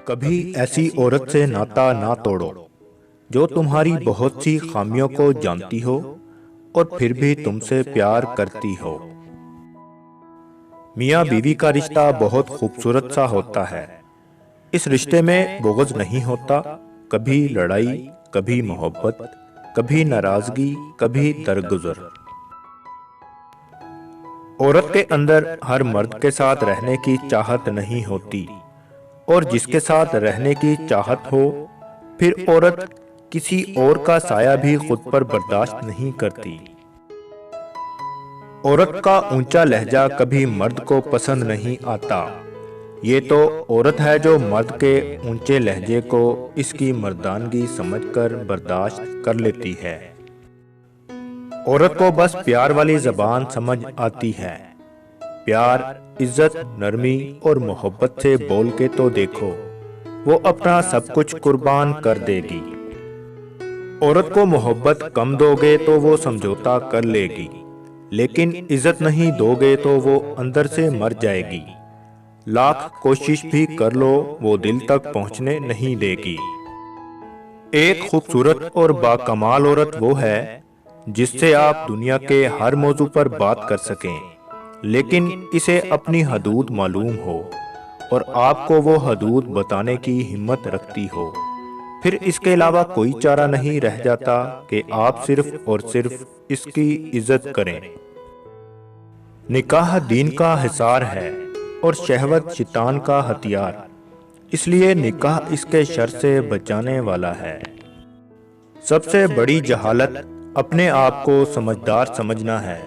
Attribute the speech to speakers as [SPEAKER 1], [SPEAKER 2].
[SPEAKER 1] کبھی ایسی عورت سے ناتا نہ توڑو جو تمہاری بہت سی خامیوں کو جانتی ہو اور پھر بھی تم سے پیار کرتی ہو۔ میاں بیوی کا رشتہ بہت خوبصورت سا ہوتا ہے۔ اس رشتے میں بغض نہیں ہوتا، کبھی لڑائی، کبھی محبت، کبھی ناراضگی، کبھی درگزر۔ عورت کے اندر ہر مرد کے ساتھ رہنے کی چاہت نہیں ہوتی، اور جس کے ساتھ رہنے کی چاہت ہو پھر عورت کسی اور کا سایہ بھی خود پر برداشت نہیں کرتی۔ عورت کا اونچا لہجہ کبھی مرد کو پسند نہیں آتا۔ یہ تو عورت ہے جو مرد کے اونچے لہجے کو اس کی مردانگی سمجھ کر برداشت کر لیتی ہے۔ عورت کو بس پیار والی زبان سمجھ آتی ہے۔ پیار، عزت، نرمی اور محبت سے بول کے تو دیکھو، وہ اپنا سب کچھ قربان کر دے گی۔ عورت کو محبت کم دو گے تو وہ سمجھوتا کر لے گی، لیکن عزت نہیں دو گے تو وہ اندر سے مر جائے گی۔ لاکھ کوشش بھی کر لو وہ دل تک پہنچنے نہیں دے گی۔ ایک خوبصورت اور باکمال عورت وہ ہے جس سے آپ دنیا کے ہر موضوع پر بات کر سکیں، لیکن اسے اپنی حدود معلوم ہو اور آپ کو وہ حدود بتانے کی ہمت رکھتی ہو۔ پھر اس کے علاوہ کوئی چارہ نہیں رہ جاتا کہ آپ صرف اور صرف اس کی عزت کریں۔ نکاح دین کا حصار ہے اور شہوت شیطان کا ہتھیار، اس لیے نکاح اس کے شر سے بچانے والا ہے۔ سب سے بڑی جہالت اپنے آپ کو سمجھدار سمجھنا ہے۔